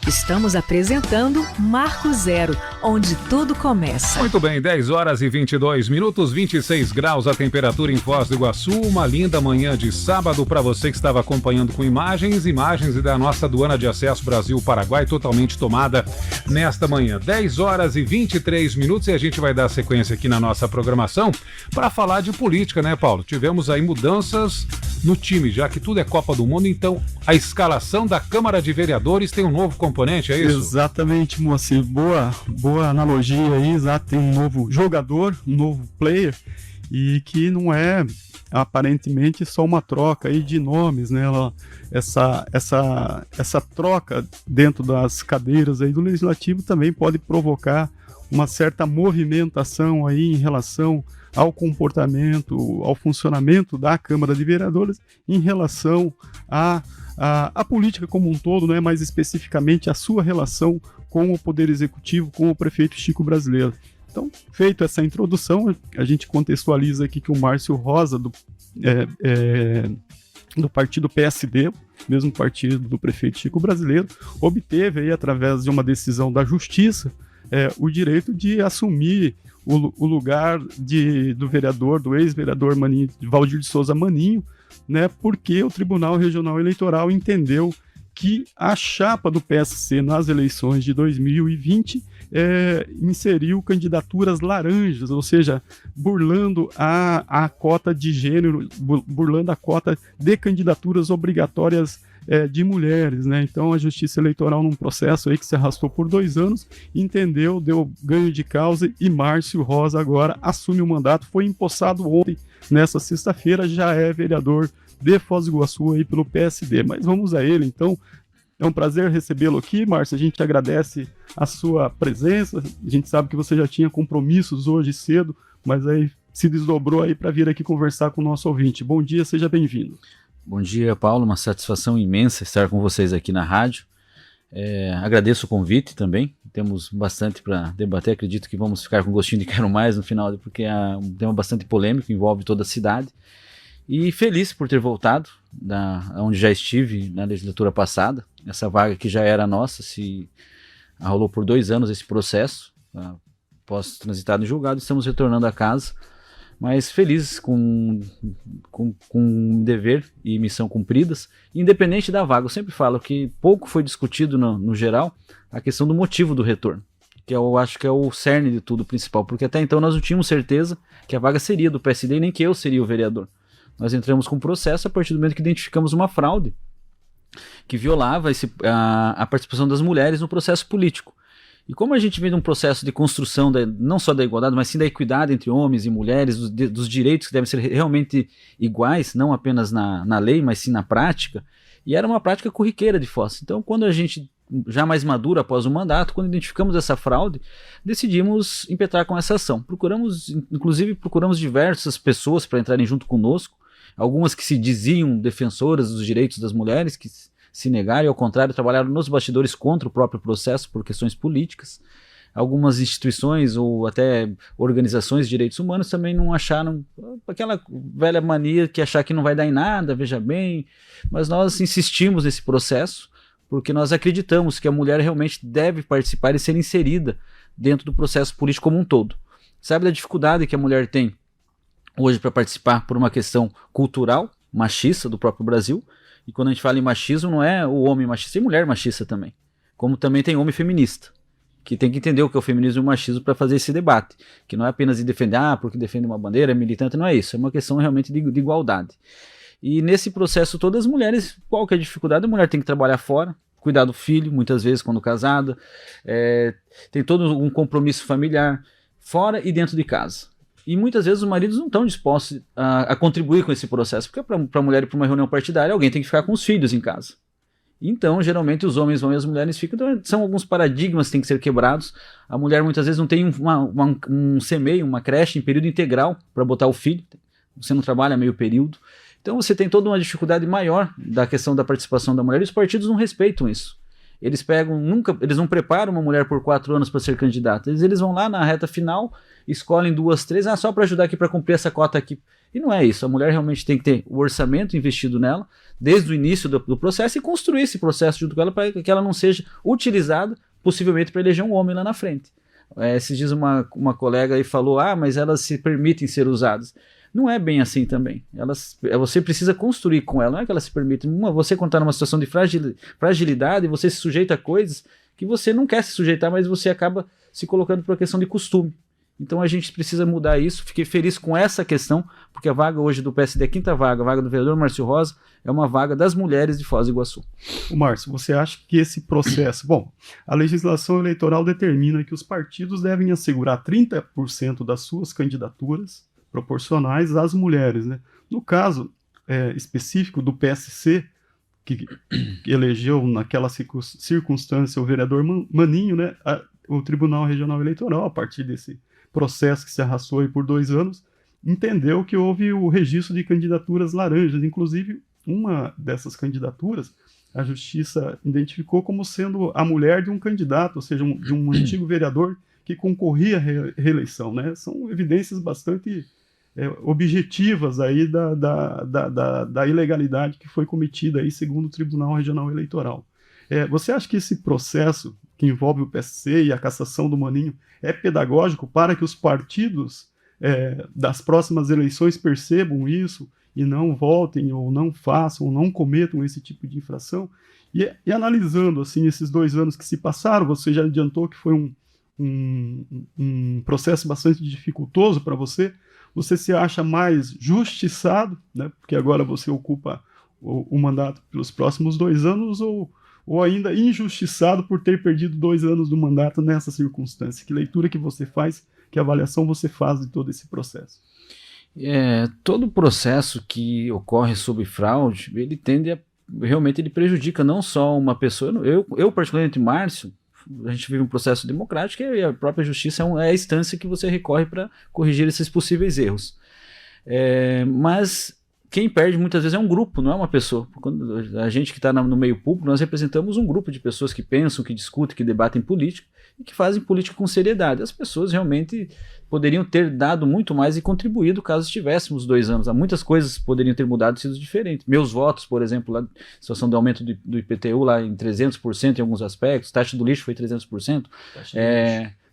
Estamos apresentando Marco Zero, onde tudo começa. Muito bem, 10 horas e 22 minutos, 26 graus a temperatura em Foz do Iguaçu. Uma linda manhã de sábado para você que estava acompanhando com imagens da nossa aduana de acesso Brasil-Paraguai totalmente tomada nesta manhã. 10 horas e 23 minutos e a gente vai dar sequência aqui na nossa programação para falar de política, né, Paulo? Tivemos aí mudanças no time, já que tudo é Copa do Mundo, então a escalação da Câmara de Vereadores tem um novo componente, é isso? Exatamente, Moacir. Boa analogia aí, exato. Tem um novo jogador, um novo player, e que não é aparentemente só uma troca aí de nomes, né? Essa troca dentro das cadeiras aí do Legislativo também pode provocar uma certa movimentação aí em relação ao comportamento, ao funcionamento da Câmara de Vereadores em relação à política como um todo, né? Mais especificamente a sua relação com o Poder Executivo, com o prefeito Chico Brasileiro. Então, feito essa introdução, a gente contextualiza aqui que o Márcio Rosa, do partido PSD, mesmo partido do prefeito Chico Brasileiro, obteve aí, através de uma decisão da Justiça, o direito de assumir o lugar do ex-vereador Valdir de Souza Maninho, né, porque o Tribunal Regional Eleitoral entendeu que a chapa do PSC nas eleições de 2020 inseriu candidaturas laranjas, ou seja, burlando a cota de gênero, burlando a cota de candidaturas obrigatórias de mulheres, né? Então a Justiça Eleitoral, num processo aí que se arrastou por 2 anos, entendeu, deu ganho de causa e Márcio Rosa agora assume o mandato, foi empossado ontem, nessa sexta-feira, já é vereador de Foz do Iguaçu aí pelo PSD. Mas vamos a ele, então. É um prazer recebê-lo aqui, Márcio. A gente agradece a sua presença. A gente sabe que você já tinha compromissos hoje cedo, mas aí se desdobrou aí para vir aqui conversar com o nosso ouvinte. Bom dia, seja bem-vindo. Bom dia, Paulo. Uma satisfação imensa estar com vocês aqui na rádio. Agradeço o convite também. Temos bastante para debater. Acredito que vamos ficar com gostinho de quero mais no final, porque é um tema bastante polêmico, envolve toda a cidade. E feliz por ter voltado onde já estive na legislatura passada. Essa vaga que já era nossa, se rolou por 2 anos esse processo. Após transitado em julgado, estamos retornando a casa, mas feliz com dever e missão cumpridas, independente da vaga. Eu sempre falo que pouco foi discutido no geral a questão do motivo do retorno, que eu acho que é o cerne de tudo principal, porque até então nós não tínhamos certeza que a vaga seria do PSD e nem que eu seria o vereador. Nós entramos com o processo a partir do momento que identificamos uma fraude que violava a participação das mulheres no processo político. E como a gente vem de um processo de construção não só da igualdade, mas sim da equidade entre homens e mulheres, dos direitos que devem ser realmente iguais, não apenas na lei, mas sim na prática, e era uma prática corriqueira de Foz. Então, quando a gente, já mais madura após o mandato, quando identificamos essa fraude, decidimos impetrar com essa ação. Inclusive procuramos diversas pessoas para entrarem junto conosco, algumas que se diziam defensoras dos direitos das mulheres, que se negaram e, ao contrário, trabalharam nos bastidores contra o próprio processo por questões políticas. Algumas instituições ou até organizações de direitos humanos também não acharam, aquela velha mania que achar que não vai dar em nada, veja bem, mas nós insistimos nesse processo porque nós acreditamos que a mulher realmente deve participar e ser inserida dentro do processo político como um todo. Sabe da dificuldade que a mulher tem hoje para participar por uma questão cultural, machista do próprio Brasil? E quando a gente fala em machismo, não é o homem machista, tem mulher machista também. Como também tem homem feminista, que tem que entender o que é o feminismo e o machismo para fazer esse debate. Que não é apenas de defender, porque defende uma bandeira, é militante, não é isso. É uma questão realmente de igualdade. E nesse processo, todas as mulheres, qual que é a dificuldade? A mulher tem que trabalhar fora, cuidar do filho, muitas vezes quando casada, tem todo um compromisso familiar, fora e dentro de casa. E muitas vezes os maridos não estão dispostos a contribuir com esse processo, porque para a mulher ir para uma reunião partidária, alguém tem que ficar com os filhos em casa. Então, geralmente, os homens vão e as mulheres ficam. Então, são alguns paradigmas que têm que ser quebrados. A mulher muitas vezes não tem um CMEI, uma creche em período integral para botar o filho. Você não trabalha meio período. Então, você tem toda uma dificuldade maior da questão da participação da mulher, e os partidos não respeitam isso. Eles não preparam uma mulher por 4 anos para ser candidata. Eles vão lá na reta final, escolhem 2, 3, só para ajudar aqui, para cumprir essa cota aqui. E não é isso. A mulher realmente tem que ter o orçamento investido nela, desde o início do processo, e construir esse processo junto com ela para que ela não seja utilizada, possivelmente, para eleger um homem lá na frente. Esses dias uma colega aí falou, mas elas se permitem ser usadas. Não é bem assim também. Você precisa construir com ela, não é que elas se permitem. Você quando está numa situação de fragilidade, você se sujeita a coisas que você não quer se sujeitar, mas você acaba se colocando por uma questão de costume. Então a gente precisa mudar isso. Fiquei feliz com essa questão, porque a vaga hoje do PSD, a quinta vaga, a vaga do vereador Márcio Rosa, é uma vaga das mulheres de Foz do Iguaçu. O Márcio, você acha que esse processo... Bom, a legislação eleitoral determina que os partidos devem assegurar 30% das suas candidaturas proporcionais às mulheres, né? No caso específico do PSC, que elegeu naquela circunstância o vereador Maninho, né? O Tribunal Regional Eleitoral, a partir desse processo que se arrastou aí por 2 anos, entendeu que houve o registro de candidaturas laranjas. Inclusive, uma dessas candidaturas, a Justiça identificou como sendo a mulher de um candidato, ou seja, de um antigo vereador que concorria à reeleição, né? São evidências bastante objetivas aí da ilegalidade que foi cometida aí, segundo o Tribunal Regional Eleitoral. Você acha que esse processo que envolve o PSC e a cassação do Maninho é pedagógico para que os partidos das próximas eleições percebam isso e não votem ou não façam ou não cometam esse tipo de infração? E analisando assim esses 2 anos que se passaram, você já adiantou que foi um processo bastante dificultoso para você. Você se acha mais justiçado, né, porque agora você ocupa o mandato pelos próximos 2 anos, ou ainda injustiçado por ter perdido 2 anos do mandato nessa circunstância? Que leitura que você faz, que avaliação você faz de todo esse processo? Todo processo que ocorre sob fraude, ele tende realmente ele prejudica não só uma pessoa. Eu particularmente, Márcio, a gente vive um processo democrático e a própria justiça é a instância que você recorre para corrigir esses possíveis erros. Mas quem perde muitas vezes é um grupo, não é uma pessoa. Quando a gente que está no meio público, nós representamos um grupo de pessoas que pensam, que discutem, que debatem política e que fazem política com seriedade. As pessoas realmente poderiam ter dado muito mais e contribuído caso estivéssemos 2 anos. Há muitas coisas poderiam ter mudado e sido diferentes. Meus votos, por exemplo, lá, a situação do aumento do IPTU lá em 300% em alguns aspectos, taxa do lixo foi 300%.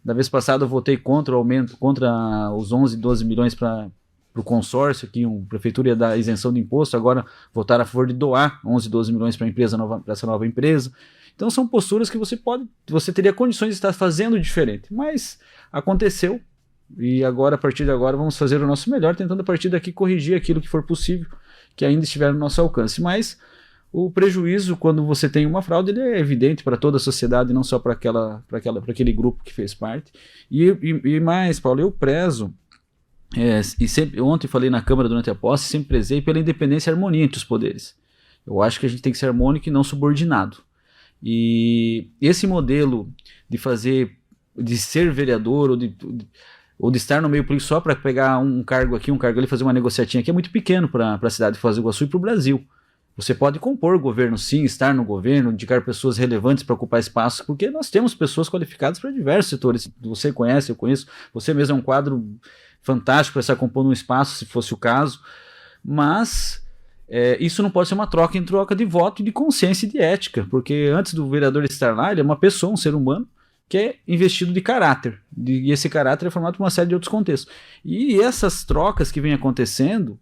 Da vez passada eu votei contra o aumento, contra os 11, 12 milhões para o consórcio, que a prefeitura ia dar isenção de imposto, agora votaram a favor de doar 11, 12 milhões para essa nova empresa. Então são posturas que você teria condições de estar fazendo diferente, mas aconteceu e agora, a partir de agora, vamos fazer o nosso melhor, tentando a partir daqui corrigir aquilo que for possível, que ainda estiver no nosso alcance. Mas o prejuízo, quando você tem uma fraude, ele é evidente para toda a sociedade, não só para aquele grupo que fez parte. E mais, Paulo, eu prezo, e sempre, ontem falei na Câmara durante a posse, sempre prezei pela independência e harmonia entre os poderes. Eu acho que a gente tem que ser harmônico e não subordinado. E esse modelo de ser vereador ou de estar no meio político só para pegar um cargo aqui, um cargo ali, fazer uma negociatinha aqui, é muito pequeno para a cidade de Foz do Iguaçu e para o Brasil. Você pode compor governo sim, estar no governo, indicar pessoas relevantes para ocupar espaços, porque nós temos pessoas qualificadas para diversos setores. Você conhece, eu conheço, você mesmo é um quadro fantástico para estar compondo um espaço, se fosse o caso, mas isso não pode ser uma troca em troca de voto e de consciência e de ética, porque antes do vereador estar lá, ele é uma pessoa, um ser humano, que é investido de caráter, e esse caráter é formado por uma série de outros contextos. E essas trocas que vêm acontecendo,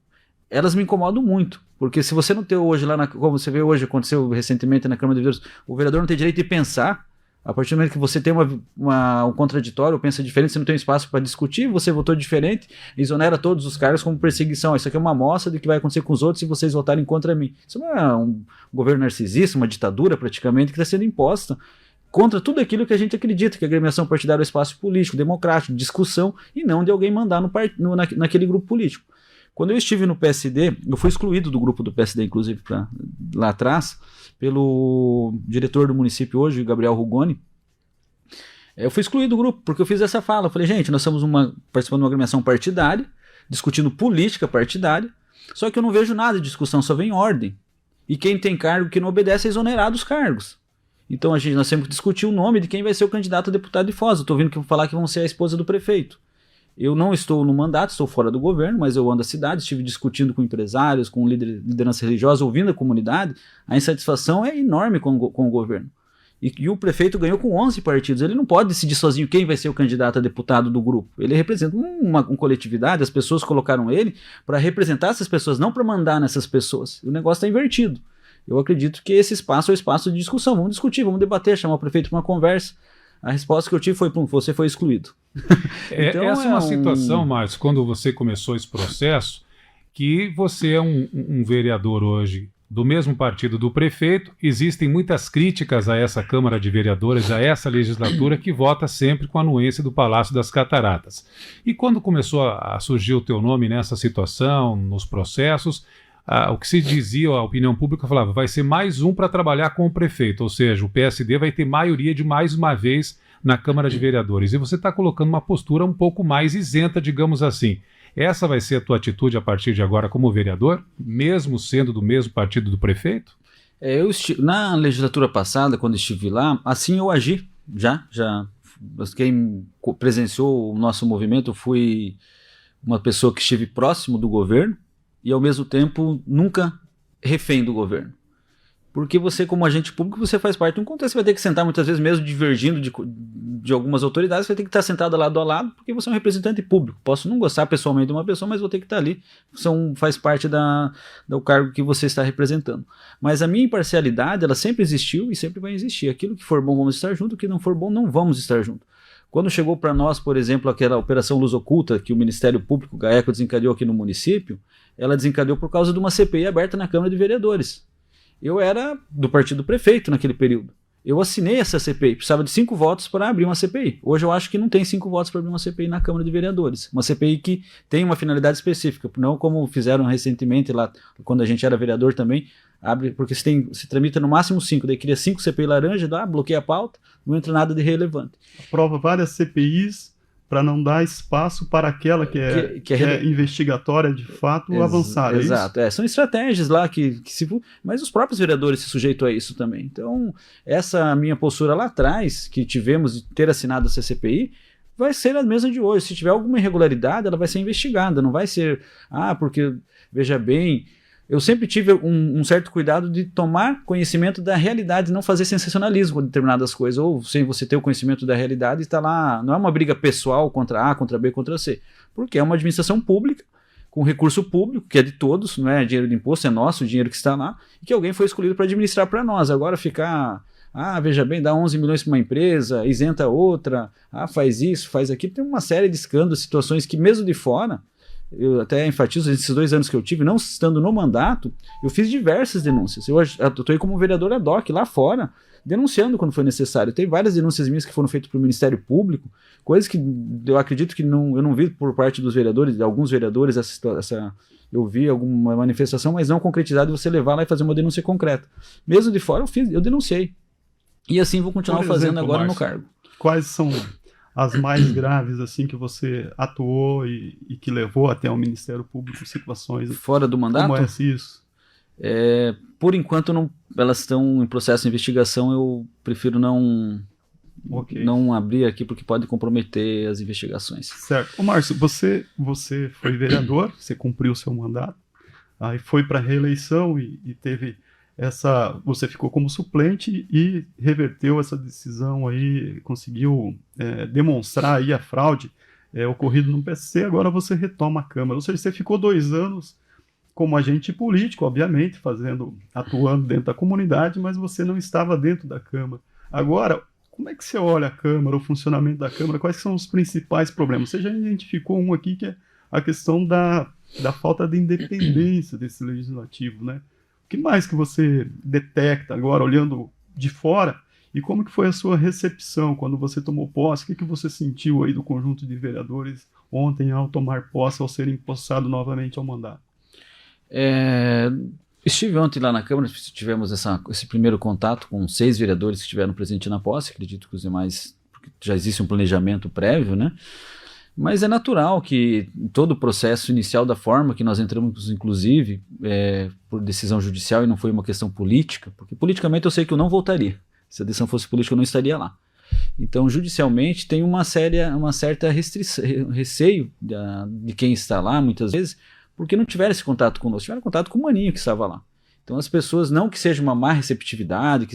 elas me incomodam muito, porque se você não tem hoje lá, como você vê hoje, aconteceu recentemente na Câmara de Vereadores, o vereador não tem direito de pensar. A partir do momento que você tem um contraditório, pensa diferente, você não tem espaço para discutir, você votou diferente, exonera todos os cargos como perseguição. Isso aqui é uma amostra do que vai acontecer com os outros se vocês votarem contra mim. Isso não é um governo narcisista, uma ditadura praticamente, que está sendo imposta contra tudo aquilo que a gente acredita, que a agremiação partidária é um espaço político, democrático, de discussão, e não de alguém mandar naquele grupo político. Quando eu estive no PSD, eu fui excluído do grupo do PSD, inclusive, lá atrás, pelo diretor do município hoje, Gabriel Rugoni. Eu fui excluído do grupo, porque eu fiz essa fala. Eu falei, gente, nós estamos participando de uma agremiação partidária, discutindo política partidária, só que eu não vejo nada de discussão, só vem ordem. E quem tem cargo que não obedece é exonerado dos cargos. Então nós temos que discutir o nome de quem vai ser o candidato a deputado de Foz. Eu estou ouvindo falar que vão ser a esposa do prefeito. Eu não estou no mandato, estou fora do governo, mas eu ando a cidade, estive discutindo com empresários, com liderança religiosa, ouvindo a comunidade. A insatisfação é enorme com o governo. E o prefeito ganhou com 11 partidos. Ele não pode decidir sozinho quem vai ser o candidato a deputado do grupo. Ele representa uma coletividade, as pessoas colocaram ele para representar essas pessoas, não para mandar nessas pessoas. O negócio está invertido. Eu acredito que esse espaço é o espaço de discussão. Vamos discutir, vamos debater, chamar o prefeito para uma conversa. A resposta que eu tive foi: você foi excluído. Então, essa é uma situação, Márcio, quando você começou esse processo, que você é um vereador hoje do mesmo partido do prefeito. Existem muitas críticas a essa Câmara de Vereadores, a essa legislatura, que vota sempre com a anuência do Palácio das Cataratas. E quando começou a surgir o teu nome nessa situação, nos processos, o que se dizia, a opinião pública falava: vai ser mais um para trabalhar com o prefeito, ou seja, o PSD vai ter maioria de mais uma vez na Câmara de Vereadores. E você está colocando uma postura um pouco mais isenta, digamos assim. Essa vai ser a tua atitude a partir de agora como vereador, mesmo sendo do mesmo partido do prefeito? Na legislatura passada, quando estive lá, assim eu agi, já. Quem presenciou o nosso movimento, eu fui uma pessoa que estive próximo do governo e, ao mesmo tempo, nunca refém do governo. Porque você, como agente público, você faz parte de um contexto, você vai ter que sentar muitas vezes, mesmo divergindo de algumas autoridades, você vai ter que estar sentado lado a lado, porque você é um representante público. Posso não gostar pessoalmente de uma pessoa, mas vou ter que estar ali. Faz parte do cargo que você está representando. Mas a minha imparcialidade, ela sempre existiu e sempre vai existir. Aquilo que for bom, vamos estar junto, o que não for bom, não vamos estar junto. Quando chegou para nós, por exemplo, aquela Operação Luz Oculta, que o Ministério Público, o GAECO, desencadeou aqui no município, ela desencadeou por causa de uma CPI aberta na Câmara de Vereadores. Eu era do partido do prefeito naquele período. Eu assinei essa CPI, precisava de 5 votos para abrir uma CPI. Hoje eu acho que não tem 5 votos para abrir uma CPI na Câmara de Vereadores. Uma CPI que tem uma finalidade específica, não como fizeram recentemente lá, quando a gente era vereador também, abre, porque se tramita no máximo 5, daí cria 5 CPI laranja, bloqueia a pauta, não entra nada de relevante. Aprova várias CPIs para não dar espaço para aquela que é investigatória de fato avançar. Exato, são estratégias lá mas os próprios vereadores se sujeitam a isso também. Então, essa minha postura lá atrás, que tivemos de ter assinado essa CPI, vai ser a mesma de hoje. Se tiver alguma irregularidade, ela vai ser investigada, não vai ser, porque, veja bem, eu sempre tive um certo cuidado de tomar conhecimento da realidade, não fazer sensacionalismo com determinadas coisas, ou sem você ter o conhecimento da realidade, está lá, não é uma briga pessoal contra A, contra B, contra C, porque é uma administração pública, com recurso público, que é de todos, não é dinheiro de imposto, é nosso, o dinheiro que está lá, e que alguém foi escolhido para administrar para nós. Agora ficar, veja bem, dá 11 milhões para uma empresa, isenta outra, faz isso, faz aquilo, tem uma série de escândalos, situações que mesmo de fora, eu até enfatizo, esses 2 anos que eu tive, não estando no mandato, eu fiz diversas denúncias. Eu estou aí como vereador ad hoc lá fora, denunciando quando foi necessário. Tem várias denúncias minhas que foram feitas pelo Ministério Público, coisas que eu acredito que eu não vi por parte dos vereadores, de alguns vereadores, eu vi alguma manifestação, mas não concretizada, você levar lá e fazer uma denúncia concreta. Mesmo de fora, eu denunciei. E assim vou continuar fazendo agora, Márcio, no cargo. Quais são as mais graves assim que você atuou e que levou até o Ministério Público, situações fora do mandato? Como é isso? Por enquanto elas estão em processo de investigação, eu prefiro não abrir aqui porque pode comprometer as investigações. Certo. Márcio, você foi vereador, você cumpriu o seu mandato, aí foi para a reeleição e teve você ficou como suplente e reverteu essa decisão aí, conseguiu demonstrar aí a fraude ocorrida no PSC, agora você retoma a Câmara. Ou seja, você ficou 2 anos como agente político, obviamente, atuando dentro da comunidade, mas você não estava dentro da Câmara. Agora, como é que você olha a Câmara, o funcionamento da Câmara, quais são os principais problemas? Você já identificou um aqui, que é a questão da falta de independência desse legislativo, né? O que mais que você detecta agora, olhando de fora, e como que foi a sua recepção quando você tomou posse? O que você sentiu aí do conjunto de vereadores ontem ao tomar posse, ao ser empossado novamente ao mandato? Estive ontem lá na Câmara, tivemos esse primeiro contato com 6 vereadores que estiveram presentes na posse, acredito que os demais, porque já existe um planejamento prévio, né? Mas é natural que todo o processo inicial, da forma que nós entramos, inclusive, por decisão judicial e não foi uma questão política, porque politicamente eu sei que eu não voltaria. Se a decisão fosse política, eu não estaria lá. Então, judicialmente, tem uma certa receio de quem está lá, muitas vezes, porque não tiveram esse contato conosco, tiveram contato com o maninho que estava lá. Então as pessoas, não que seja uma má receptividade,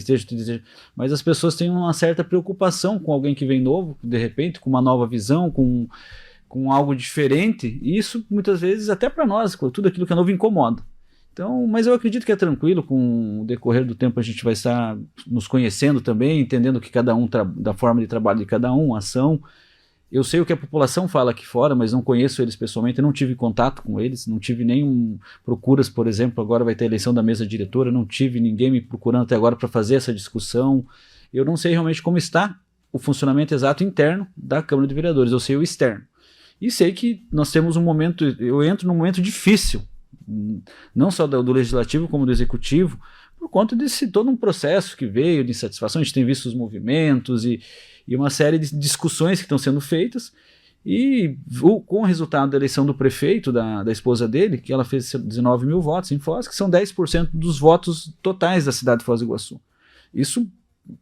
mas as pessoas têm uma certa preocupação com alguém que vem novo, de repente, com uma nova visão, com algo diferente, e isso muitas vezes até para nós, tudo aquilo que é novo incomoda. Então, mas eu acredito que é tranquilo, com o decorrer do tempo a gente vai estar nos conhecendo também, entendendo que cada um, da forma de trabalho de cada um, ação. Eu sei o que a população fala aqui fora, mas não conheço eles pessoalmente, não tive contato com eles, não tive nenhum procuras, por exemplo, agora vai ter a eleição da mesa diretora, não tive ninguém me procurando até agora para fazer essa discussão. Eu não sei realmente como está o funcionamento exato interno da Câmara de Vereadores, eu sei o externo. E sei que nós temos um momento, eu entro num momento difícil, não só do legislativo como do executivo, por conta desse todo um processo que veio de insatisfação. A gente tem visto os movimentos e uma série de discussões que estão sendo feitas, e com o resultado da eleição do prefeito, da esposa dele, que ela fez 19 mil votos em Foz, que são 10% dos votos totais da cidade de Foz do Iguaçu. Isso,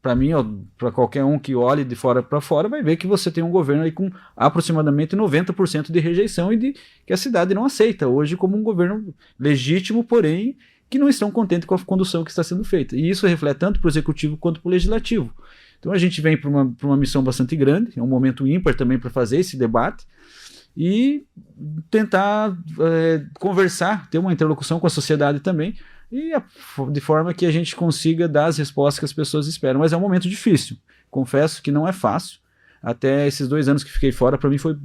para mim, para qualquer um que olhe de fora para fora, vai ver que você tem um governo aí com aproximadamente 90% de rejeição e que a cidade não aceita hoje como um governo legítimo, porém que não estão contentes com a condução que está sendo feita. E isso reflete tanto para o executivo quanto para o legislativo. Então a gente vem para uma missão bastante grande, é um momento ímpar também para fazer esse debate e tentar conversar, ter uma interlocução com a sociedade também, de forma que a gente consiga dar as respostas que as pessoas esperam. Mas é um momento difícil, confesso que não é fácil. Até esses 2 anos que fiquei fora, para mim foi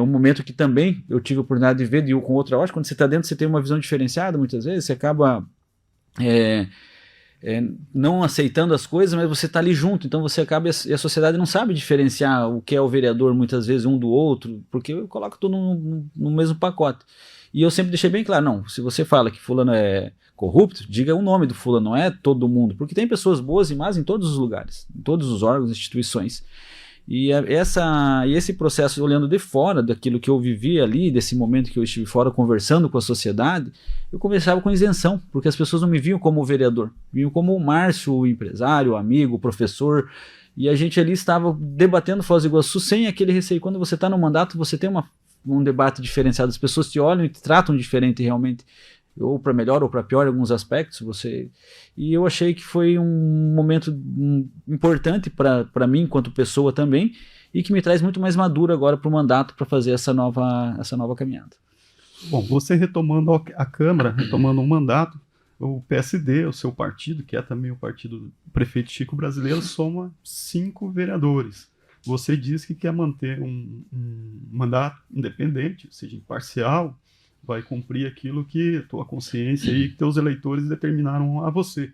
um momento que também eu tive a oportunidade de ver com outra ótica. Quando você está dentro, você tem uma visão diferenciada, muitas vezes você acaba não aceitando as coisas, mas você está ali junto, então você acaba, e a sociedade não sabe diferenciar o que é o vereador muitas vezes um do outro, porque eu coloco tudo no mesmo pacote. E eu sempre deixei bem claro, não, se você fala que fulano é corrupto, diga o nome do fulano, não é todo mundo, porque tem pessoas boas e más em todos os lugares, em todos os órgãos, instituições. E esse processo, olhando de fora daquilo que eu vivi ali, desse momento que eu estive fora conversando com a sociedade, eu conversava com isenção, porque as pessoas não me viam como o vereador, viam como o Márcio, o empresário, o amigo, o professor, e a gente ali estava debatendo Foz do Iguaçu sem aquele receio. Quando você está no mandato, você tem um debate diferenciado, as pessoas te olham e te tratam diferente realmente, ou para melhor ou para pior em alguns aspectos. E eu achei que foi um momento importante para mim enquanto pessoa também, e que me traz muito mais maduro agora para o mandato, para fazer essa nova caminhada. Bom, você retomando a Câmara, retomando um mandato, o PSD, o seu partido, que é também o partido do prefeito Chico Brasileiro, soma 5 vereadores. Você diz que quer manter um mandato independente, ou seja, imparcial, vai cumprir aquilo que tua consciência e teus eleitores determinaram a você.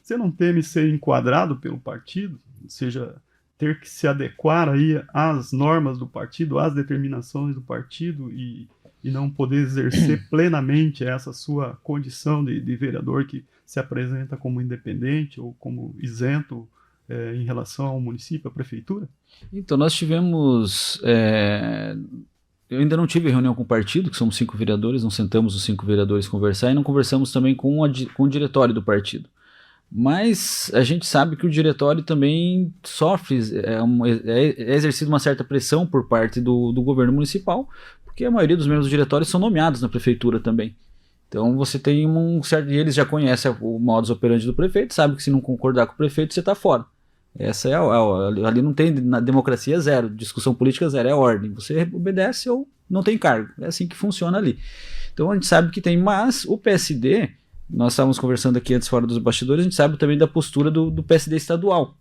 Você não teme ser enquadrado pelo partido, ou seja, ter que se adequar aí às normas do partido, às determinações do partido e não poder exercer plenamente essa sua condição de vereador que se apresenta como independente ou como isento em relação ao município, à prefeitura? Então, nós tivemos... Eu ainda não tive reunião com o partido, que somos 5 vereadores, não sentamos os 5 vereadores conversar, e não conversamos também com o diretório do partido. Mas a gente sabe que o diretório também sofre, é exercida uma certa pressão por parte do governo municipal, porque a maioria dos membros do diretório são nomeados na prefeitura também. Então você tem um certo... E eles já conhecem o modus operandi do prefeito, sabem que se não concordar com o prefeito, você está fora. Essa ali não tem, na democracia, zero, discussão política zero, é ordem. Você obedece ou não tem cargo. É assim que funciona ali. Então a gente sabe que tem, mas o PSD, nós estávamos conversando aqui antes fora dos bastidores, a gente sabe também da postura do PSD estadual,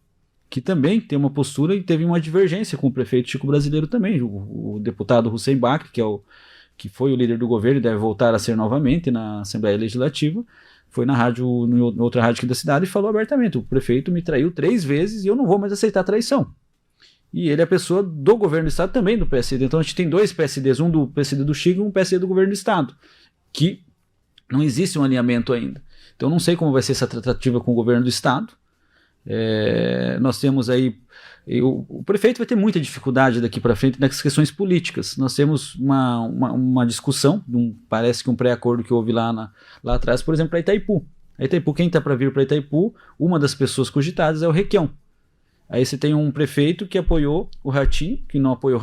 que também tem uma postura e teve uma divergência com o prefeito Chico Brasileiro também, o deputado Hussein Bacri, que foi o líder do governo e deve voltar a ser novamente na Assembleia Legislativa, foi na rádio, em outra rádio aqui da cidade, e falou abertamente: o prefeito me traiu 3 vezes e eu não vou mais aceitar traição. E ele é a pessoa do governo do estado, também do PSD. Então a gente tem 2 PSDs, um do PSD do Chico e um PSD do governo do estado, que não existe um alinhamento ainda. Então não sei como vai ser essa tratativa com o governo do estado. Nós temos aí... O prefeito vai ter muita dificuldade daqui para frente nas questões políticas. Nós temos uma discussão, parece que um pré-acordo que houve lá atrás, por exemplo, para Itaipu. Quem está para vir para Itaipu, uma das pessoas cogitadas é o Requião. Aí você tem um prefeito que apoiou o Ratinho, que não apoiou,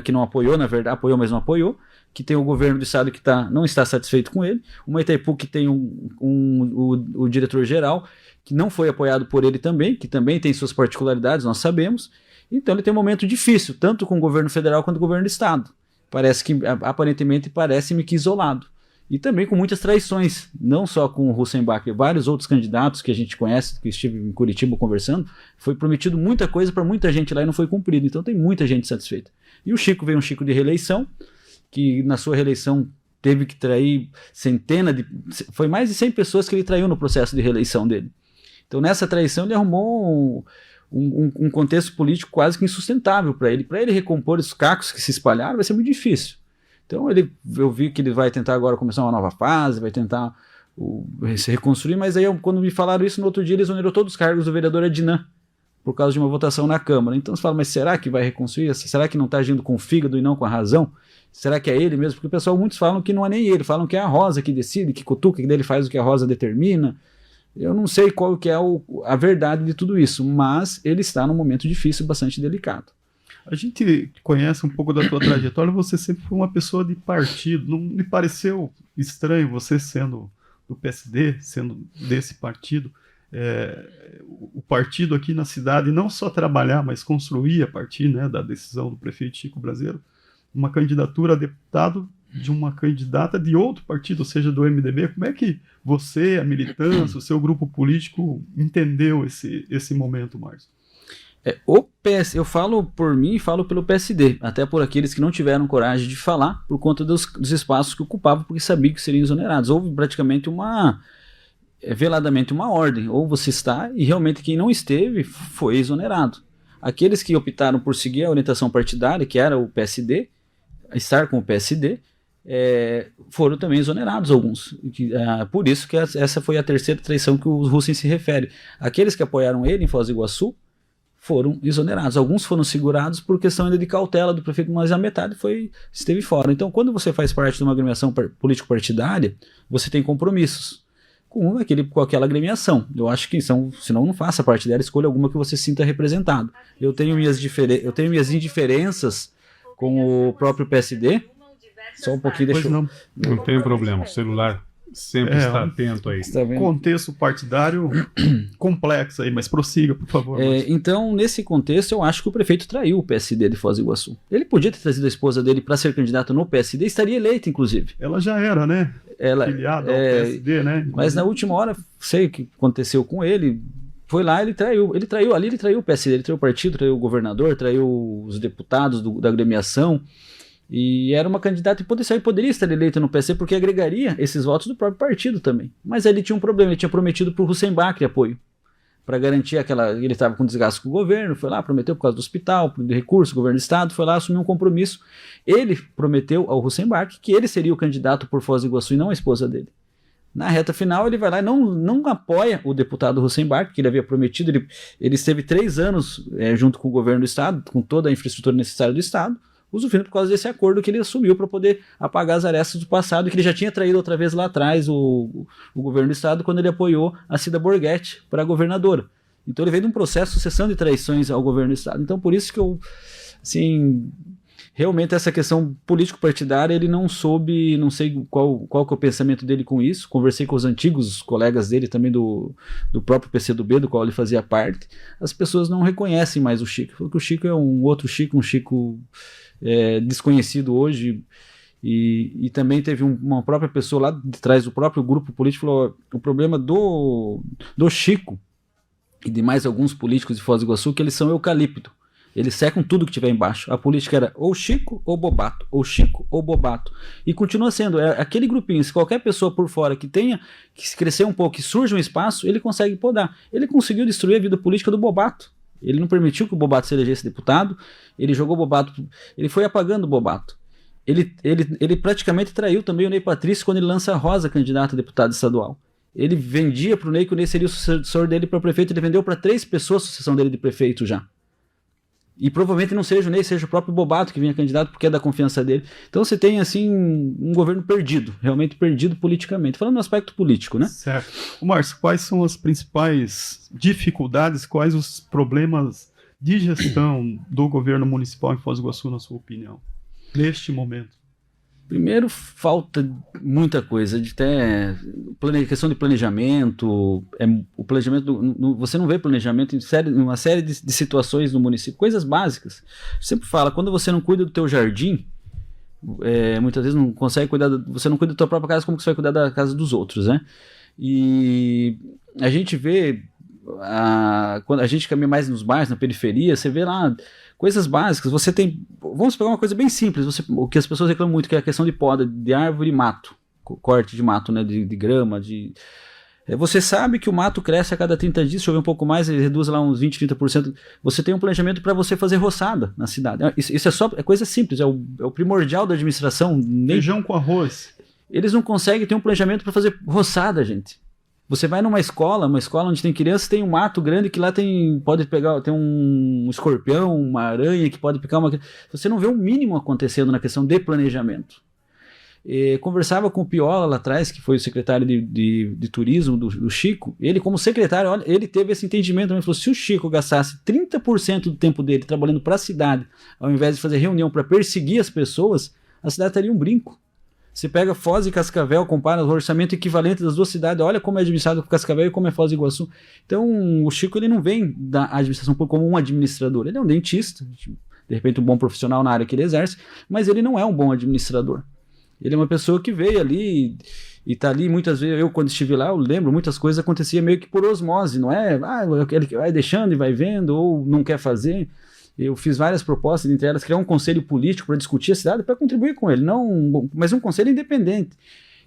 que não apoiou, na verdade, apoiou, mas não apoiou, que tem o governo do estado que não está satisfeito com ele, uma Itaipu que tem o diretor-geral, que não foi apoiado por ele também, que também tem suas particularidades, nós sabemos. Então ele tem um momento difícil, tanto com o governo federal quanto com o governo do estado. Aparentemente, parece-me que isolado. E também com muitas traições, não só com o Russenbach, vários outros candidatos que a gente conhece, que estive em Curitiba conversando, foi prometido muita coisa para muita gente lá e não foi cumprido, então tem muita gente satisfeita. E o Chico veio um Chico de reeleição, que na sua reeleição teve que trair foi mais de 100 pessoas que ele traiu no processo de reeleição dele. Então nessa traição ele arrumou um contexto político quase que insustentável para ele. Para ele recompor os cacos que se espalharam vai ser muito difícil. Então eu vi que ele vai tentar agora começar uma nova fase, vai tentar se reconstruir, mas aí quando me falaram isso no outro dia, ele exonerou todos os cargos do vereador Adnan, por causa de uma votação na Câmara. Então você fala, mas será que vai reconstruir? Será que não está agindo com o fígado e não com a razão? Será que é ele mesmo? Porque o pessoal, muitos falam que não é nem ele, falam que é a Rosa que decide, que cutuca, que dele faz o que a Rosa determina. Eu não sei qual que é a verdade de tudo isso, mas ele está num momento difícil, bastante delicado. A gente conhece um pouco da tua trajetória, você sempre foi uma pessoa de partido, não me pareceu estranho você sendo do PSD, sendo desse partido, o partido aqui na cidade não só trabalhar, mas construir a partir, né, da decisão do prefeito Chico Brazeiro, uma candidatura a deputado de uma candidata de outro partido, ou seja, do MDB. Como é que você, a militância, o seu grupo político entendeu esse momento, Márcio? Eu falo por mim e falo pelo PSD, até por aqueles que não tiveram coragem de falar por conta dos espaços que ocupavam, porque sabiam que seriam exonerados. Houve praticamente veladamente uma ordem, ou você está, e realmente quem não esteve foi exonerado. Aqueles que optaram por seguir a orientação partidária, que era o PSD, estar com o PSD, foram também exonerados alguns. Por isso que essa foi a terceira traição que o Russen se refere. Aqueles que apoiaram ele em Foz do Iguaçu foram exonerados. Alguns foram segurados por questão ainda de cautela do prefeito, mas a metade esteve fora. Então, quando você faz parte de uma agremiação político-partidária, você tem compromissos com aquela agremiação. Eu acho que, senão não faça parte dela, escolha alguma que você se sinta representado. Eu tenho minhas indiferenças com o próprio PSD. Só um pouquinho, deixa eu... Não tem problema, o celular sempre está atento aí. Tá vendo? Contexto partidário complexo aí, mas prossiga, por favor. Então, nesse contexto, eu acho que o prefeito traiu o PSD de Foz do Iguaçu. Ele podia ter trazido a esposa dele para ser candidato no PSD, estaria eleita, inclusive. Ela já era, né? Filiada ao PSD, né? Inclusive. Mas na última hora, sei o que aconteceu com ele. Foi lá, ele traiu o PSD, ele traiu o partido, traiu o governador, traiu os deputados da agremiação. E era uma candidata e poderia estar eleita no PC porque agregaria esses votos do próprio partido também. Mas ele tinha um problema, ele tinha prometido para o Russenbach apoio, para garantir ele estava com desgaste com o governo, foi lá, prometeu por causa do hospital, de recurso, governo do estado, foi lá, assumiu um compromisso. Ele prometeu ao Russenbach que ele seria o candidato por Foz do Iguaçu e não a esposa dele. Na reta final ele vai lá e não apoia o deputado Russenbach, que ele havia prometido, ele esteve 3 anos junto com o governo do estado, com toda a infraestrutura necessária do estado, usufruindo por causa desse acordo que ele assumiu para poder apagar as arestas do passado, que ele já tinha traído outra vez lá atrás o governo do estado, quando ele apoiou a Cida Borghetti para governadora. Então ele veio de um processo de sucessão de traições ao governo do estado. Então por isso que realmente essa questão político-partidária, ele não soube, não sei qual que é o pensamento dele com isso. Conversei com os antigos colegas dele também do próprio PCdoB, do qual ele fazia parte. As pessoas não reconhecem mais o Chico. Porque o Chico é um outro Chico, um Chico desconhecido hoje. E também teve uma própria pessoa lá de trás do próprio grupo político falou: o problema do Chico e de mais alguns políticos de Foz do Iguaçu, que eles são eucalipto. Eles secam tudo que tiver embaixo. A política era ou Chico ou Bobato, ou Chico ou Bobato. E continua sendo. Aquele grupinho, se qualquer pessoa por fora que se crescer um pouco, que surja um espaço, ele consegue podar. Ele conseguiu destruir a vida política do Bobato. Ele não permitiu que o Bobato se elegesse deputado. Ele jogou Bobato. Ele foi apagando o Bobato. Ele praticamente traiu também o Ney Patrício quando ele lança a Rosa candidata a deputado estadual. Ele vendia para o Ney que o Ney seria o sucessor dele para prefeito. Ele vendeu para 3 pessoas a sucessão dele de prefeito já. E provavelmente não seja o Ney, seja o próprio Bobato que vinha candidato porque é da confiança dele. Então você tem, assim, um governo perdido, realmente perdido politicamente. Falando no aspecto político, né? Certo. O Márcio, quais são as principais dificuldades, quais os problemas de gestão do governo municipal em Foz do Iguaçu, na sua opinião, neste momento? Primeiro, falta muita coisa, de até questão de planejamento, o planejamento, você não vê planejamento em uma série de situações no município, coisas básicas. Sempre fala, quando você não cuida do teu jardim, muitas vezes não consegue cuidar, você não cuida da tua própria casa, como que você vai cuidar da casa dos outros, né? E a gente vê, quando a gente caminha mais nos bairros, na periferia, você vê lá coisas básicas. Você tem, vamos pegar uma coisa bem simples, o que as pessoas reclamam muito, que é a questão de poda de árvore e mato, corte de mato, né, de grama, você sabe que o mato cresce a cada 30 dias, chover um pouco mais, ele reduz lá uns 20, 30%. Você tem um planejamento para você fazer roçada na cidade. Isso é coisa simples, é o primordial da administração. Feijão com arroz. Eles não conseguem ter um planejamento para fazer roçada, gente. Você vai numa escola onde tem crianças, tem um mato grande que lá tem um escorpião, uma aranha que pode picar uma... Você não vê o mínimo acontecendo na questão de planejamento. Conversava com o Piola lá atrás, que foi o secretário de turismo do Chico. Ele, como secretário, olha, ele teve esse entendimento. Ele falou, se o Chico gastasse 30% do tempo dele trabalhando para a cidade, ao invés de fazer reunião para perseguir as pessoas, a cidade teria um brinco. Você pega Foz e Cascavel, compara o orçamento equivalente das duas cidades, olha como é administrado Cascavel e como é Foz do Iguaçu. Então, o Chico, ele não vem da administração pública como um administrador, ele é um dentista, de repente um bom profissional na área que ele exerce, mas ele não é um bom administrador. Ele é uma pessoa que veio ali e tá ali, muitas vezes, eu quando estive lá, eu lembro, muitas coisas aconteciam meio que por osmose, não é? Ele vai deixando e vai vendo, ou não quer fazer. Eu fiz várias propostas, entre elas criar um conselho político para discutir a cidade, para contribuir com ele, mas um conselho independente.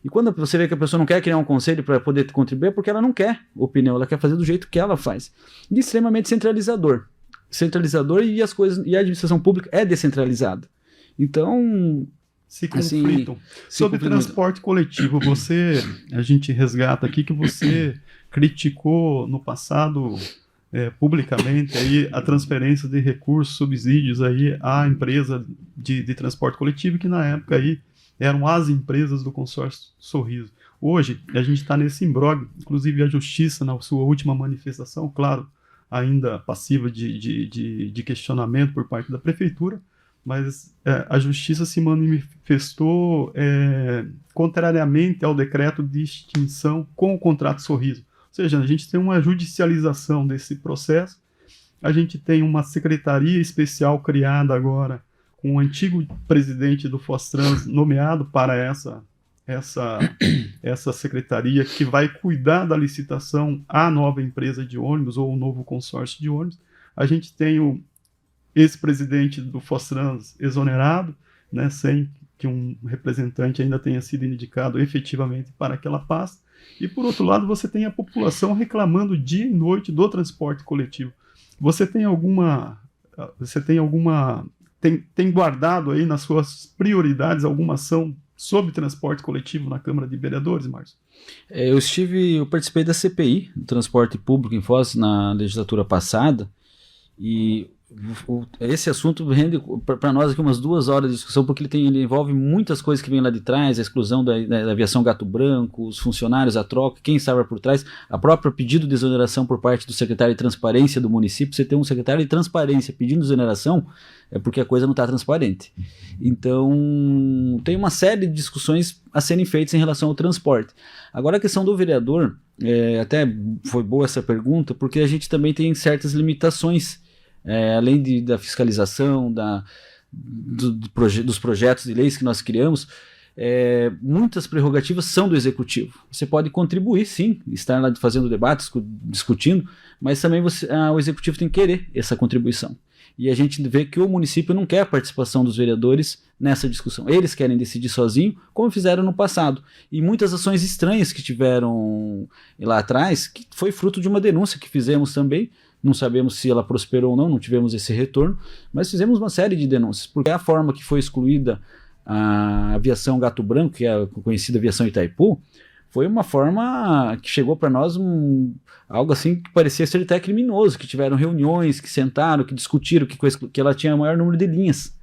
E quando você vê que a pessoa não quer criar um conselho para poder contribuir, é porque ela não quer opinião, ela quer fazer do jeito que ela faz. E extremamente centralizador. Centralizador e a administração pública é descentralizada. Então... Se conflitam. Sobre transporte coletivo, a gente resgata aqui que você criticou no passado... publicamente aí a transferência de recursos, subsídios aí à empresa de transporte coletivo, que na época aí eram as empresas do consórcio Sorriso. Hoje a gente está nesse imbróglio, inclusive a justiça na sua última manifestação, claro, ainda passiva de questionamento por parte da prefeitura, mas a justiça se manifestou contrariamente ao decreto de extinção com o contrato Sorriso. Ou seja, a gente tem uma judicialização desse processo, a gente tem uma secretaria especial criada agora, com o antigo presidente do Fostrans nomeado para essa secretaria, que vai cuidar da licitação à nova empresa de ônibus ou o novo consórcio de ônibus. A gente tem o ex-presidente do Fostrans exonerado, né, sem que um representante ainda tenha sido indicado efetivamente para aquela pasta. E, por outro lado, você tem a população reclamando dia e noite do transporte coletivo. Você tem tem guardado aí nas suas prioridades alguma ação sobre transporte coletivo na Câmara de Vereadores, Márcio? Eu participei da CPI, do transporte público em Foz, na legislatura passada, e esse assunto rende para nós aqui umas 2 horas de discussão, porque ele envolve muitas coisas que vêm lá de trás, a exclusão da aviação Gato Branco, os funcionários, a troca, quem estava por trás, a própria pedido de exoneração por parte do secretário de transparência do município. Você tem um secretário de transparência pedindo exoneração, é porque a coisa não está transparente. Então, tem uma série de discussões a serem feitas em relação ao transporte. Agora, a questão do vereador, até foi boa essa pergunta, porque a gente também tem certas limitações, além da fiscalização, dos projetos de leis que nós criamos, muitas prerrogativas são do executivo. Você pode contribuir, sim, estar lá fazendo debates, discutindo, mas também o executivo tem que querer essa contribuição. E a gente vê que o município não quer a participação dos vereadores nessa discussão. Eles querem decidir sozinho, como fizeram no passado. E muitas ações estranhas que tiveram lá atrás, que foi fruto de uma denúncia que fizemos também. Não sabemos se ela prosperou ou não tivemos esse retorno, mas fizemos uma série de denúncias, porque a forma que foi excluída a aviação Gato Branco, que é a conhecida aviação Itaipu, foi uma forma que chegou para nós algo assim que parecia ser até criminoso, que tiveram reuniões, que sentaram, que discutiram, que ela tinha o maior número de linhas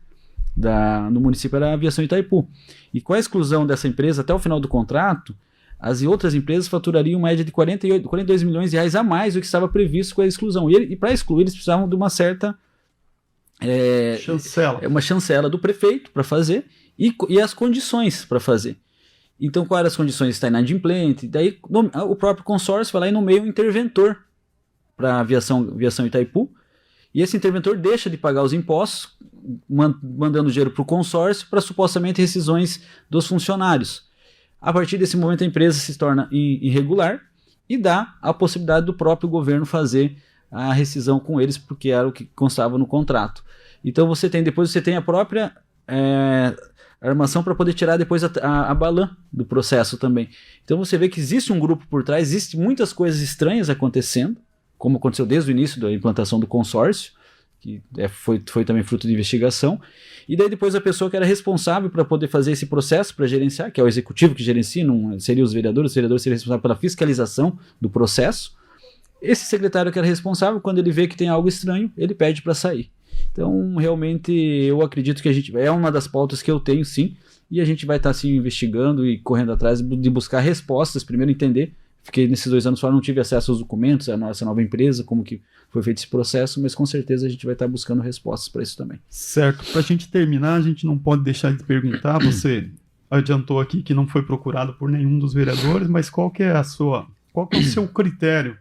no município, era a Aviação Itaipu. E com a exclusão dessa empresa até o final do contrato, as outras empresas faturariam média de 42 milhões de reais a mais do que estava previsto com a exclusão. E para excluir, eles precisavam de uma certa uma chancela do prefeito para fazer e as condições para fazer. Então, quais eram as condições? Está inadimplente. Daí o próprio consórcio vai lá e nomeia um interventor para a aviação Itaipu. E esse interventor deixa de pagar os impostos, mandando dinheiro para o consórcio para supostamente rescisões dos funcionários. A partir desse momento, a empresa se torna irregular e dá a possibilidade do próprio governo fazer a rescisão com eles, porque era o que constava no contrato. Então, depois você tem a própria armação para poder tirar depois a balã do processo também. Então, você vê que existe um grupo por trás, existe muitas coisas estranhas acontecendo, como aconteceu desde o início da implantação do consórcio, que foi também fruto de investigação, e daí depois a pessoa que era responsável para poder fazer esse processo, para gerenciar, que é o executivo que gerencia, não seria os vereadores seriam responsáveis pela fiscalização do processo. Esse secretário que era responsável, quando ele vê que tem algo estranho, ele pede para sair. Então, realmente, eu acredito que é uma das pautas que eu tenho, sim, e a gente vai estar, sim, investigando e correndo atrás de buscar respostas, primeiro entender. Fiquei nesses 2 anos fora, não tive acesso aos documentos, a nossa nova empresa, como que foi feito esse processo, mas com certeza a gente vai estar buscando respostas para isso também. Certo. Para a gente terminar, a gente não pode deixar de perguntar, você adiantou aqui que não foi procurado por nenhum dos vereadores, mas qual que é o seu critério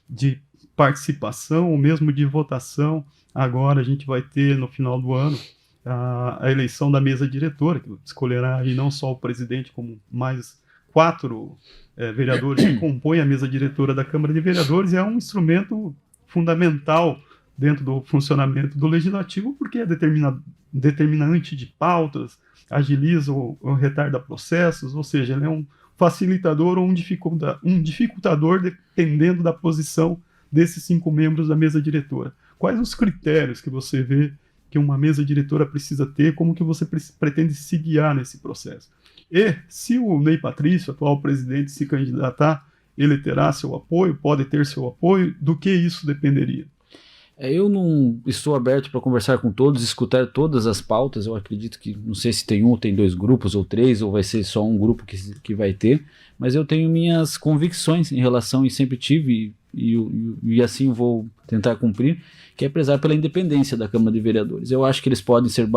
de participação ou mesmo de votação? Agora a gente vai ter no final do ano a eleição da mesa diretora, que escolherá aí não só o presidente, como mais 4 vereadores que compõem a mesa diretora da Câmara de Vereadores. É um instrumento fundamental dentro do funcionamento do Legislativo, porque é determinante de pautas, agiliza ou retarda processos, ou seja, ele é um facilitador ou um dificultador dependendo da posição desses 5 membros da mesa diretora. Quais os critérios que você vê que uma mesa diretora precisa ter, como que você pretende se guiar nesse processo? E se o Ney Patrício, atual presidente, se candidatar, ele terá seu apoio, pode ter seu apoio, do que isso dependeria? Eu não estou aberto para conversar com todos, escutar todas as pautas. Eu acredito que, não sei se tem 1 ou tem 2 grupos, ou 3, ou vai ser só um grupo que vai ter, mas eu tenho minhas convicções em relação, e sempre tive, e assim vou tentar cumprir, que é prezar pela independência da Câmara de Vereadores. Eu acho que eles podem ser,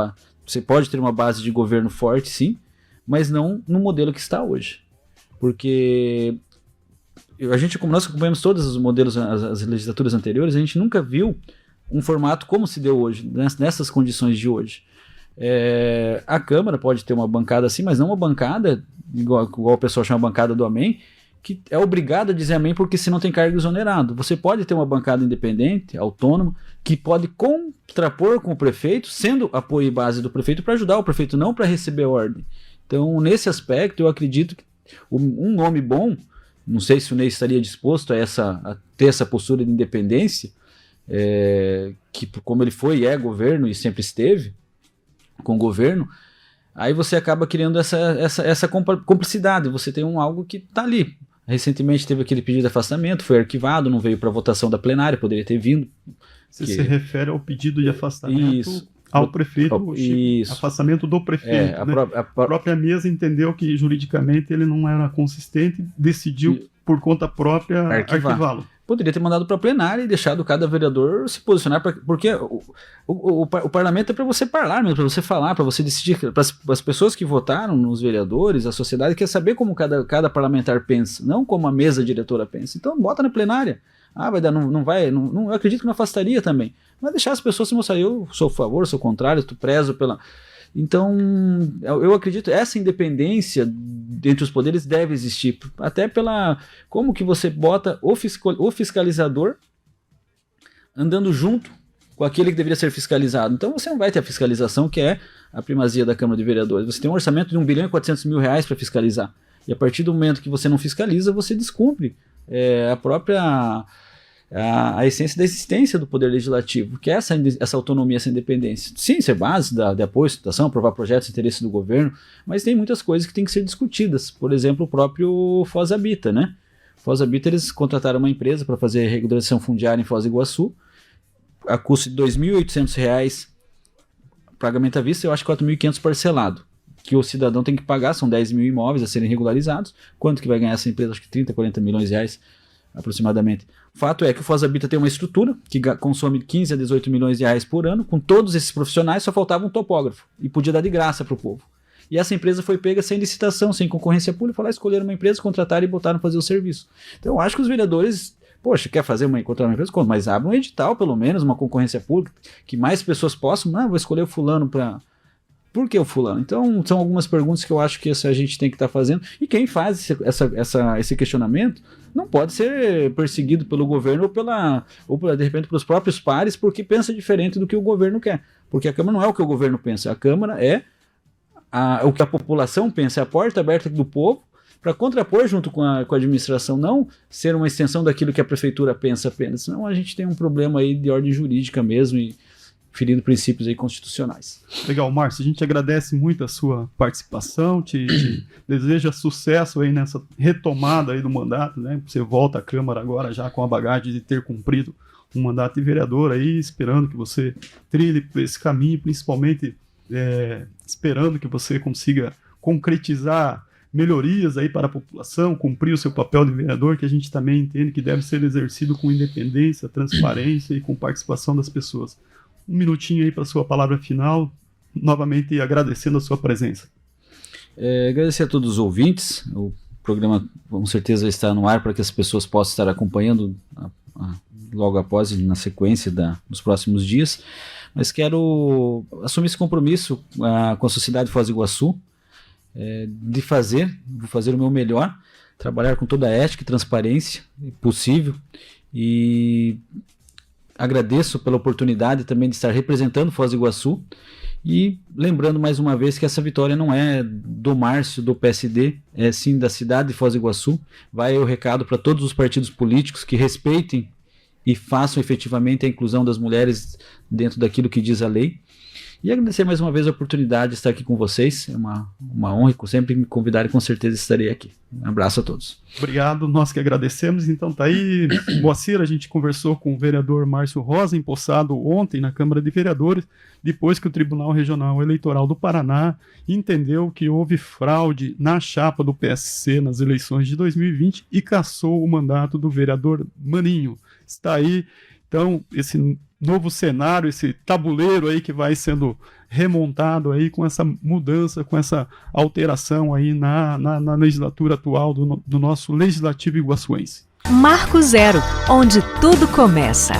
você pode ter uma base de governo forte, sim, mas não no modelo que está hoje. Porque como nós acompanhamos todos os modelos, as legislaturas anteriores, a gente nunca viu um formato como se deu hoje, nessas condições de hoje. A Câmara pode ter uma bancada assim, mas não uma bancada, igual o pessoal chama bancada do Amém, que é obrigado a dizer amém porque se não tem cargo exonerado. Você pode ter uma bancada independente, autônoma, que pode contrapor com o prefeito, sendo apoio e base do prefeito para ajudar o prefeito, não para receber ordem. Então, nesse aspecto, eu acredito que um nome bom, não sei se o Ney estaria disposto a ter essa postura de independência, que como ele foi e é governo e sempre esteve com o governo, aí você acaba criando essa cumplicidade, você tem algo que está ali. Recentemente teve aquele pedido de afastamento, foi arquivado, não veio para votação da plenária, poderia ter vindo. Você se refere ao pedido de afastamento ao prefeito, afastamento do prefeito. A própria mesa entendeu que juridicamente ele não era consistente, decidiu por conta própria arquivá-lo. Poderia ter mandado para a plenária e deixado cada vereador se posicionar, porque o parlamento é para você falar mesmo, para você falar, para você decidir, para as pessoas que votaram nos vereadores, a sociedade quer saber como cada parlamentar pensa, não como a mesa diretora pensa. Então bota na plenária. Vai dar, não vai, eu acredito que não afastaria também, mas deixar as pessoas se mostrarem, eu sou a favor, sou contrário, estou preso pela... Então, eu acredito que essa independência entre os poderes deve existir, até pela... como que você bota o fiscalizador andando junto com aquele que deveria ser fiscalizado. Então você não vai ter a fiscalização, que é a primazia da Câmara de Vereadores. Você tem um orçamento de R$1.400.000 para fiscalizar, e a partir do momento que você não fiscaliza, você descumpre a própria a essência da existência do Poder Legislativo, que é essa autonomia, essa independência. Sim, ser base de apoio, situação, aprovar projetos de interesse do governo, mas tem muitas coisas que têm que ser discutidas. Por exemplo, o próprio Foz Habita, né? Foz Habita, eles contrataram uma empresa para fazer regularização fundiária em Foz do Iguaçu, a custo de R$ 2.800, pagamento à vista, eu acho que R$ 4.500 parcelado, que o cidadão tem que pagar, são 10 mil imóveis a serem regularizados. Quanto que vai ganhar essa empresa? Acho que 30, 40 milhões de reais, aproximadamente. O fato é que o Foz Habita tem uma estrutura que consome 15 a 18 milhões de reais por ano, com todos esses profissionais, só faltava um topógrafo, e podia dar de graça para o povo. E essa empresa foi pega sem licitação, sem concorrência pública, escolheram uma empresa, contrataram e botaram para fazer o serviço. Então eu acho que os vereadores, poxa, quer contratar uma empresa? Mas abre um edital, pelo menos, uma concorrência pública, que mais pessoas possam, vou escolher o fulano para... Por que o fulano? Então, são algumas perguntas que eu acho que a gente tem que estar fazendo. E quem faz esse questionamento não pode ser perseguido pelo governo ou de repente, pelos próprios pares, porque pensa diferente do que o governo quer. Porque a Câmara não é o que o governo pensa. A Câmara é o que a população pensa, é a porta aberta do povo para contrapor junto com a administração, não ser uma extensão daquilo que a prefeitura pensa apenas. Senão a gente tem um problema aí de ordem jurídica mesmo e ferindo princípios aí constitucionais. Legal, Márcio, a gente agradece muito a sua participação, te deseja sucesso aí nessa retomada aí do mandato, né? Você volta à Câmara agora já com a bagagem de ter cumprido um mandato de vereador aí, esperando que você trilhe esse caminho, principalmente esperando que você consiga concretizar melhorias aí para a população, cumprir o seu papel de vereador, que a gente também entende que deve ser exercido com independência, transparência e com participação das pessoas. Um minutinho aí para a sua palavra final, novamente agradecendo a sua presença. Agradecer a todos os ouvintes, o programa com certeza está no ar para que as pessoas possam estar acompanhando logo após, na sequência dos próximos dias, mas quero assumir esse compromisso com a sociedade de Foz do Iguaçu, vou fazer o meu melhor, trabalhar com toda a ética e transparência possível, e agradeço pela oportunidade também de estar representando Foz do Iguaçu, e lembrando mais uma vez que essa vitória não é do Márcio, do PSD, é sim da cidade de Foz do Iguaçu. Vai o recado para todos os partidos políticos que respeitem e façam efetivamente a inclusão das mulheres dentro daquilo que diz a lei. E agradecer mais uma vez a oportunidade de estar aqui com vocês. É uma honra, e sempre me convidarem, com certeza estarei aqui. Um abraço a todos. Obrigado, nós que agradecemos. Então tá aí, Moacir, a gente conversou com o vereador Márcio Rosa, empossado ontem na Câmara de Vereadores, depois que o Tribunal Regional Eleitoral do Paraná entendeu que houve fraude na chapa do PSC nas eleições de 2020 e cassou o mandato do vereador Maninho. Está aí, então, esse novo cenário, esse tabuleiro aí que vai sendo remontado aí com essa mudança, com essa alteração aí na legislatura atual do nosso Legislativo iguaçuense. Marco Zero, onde tudo começa.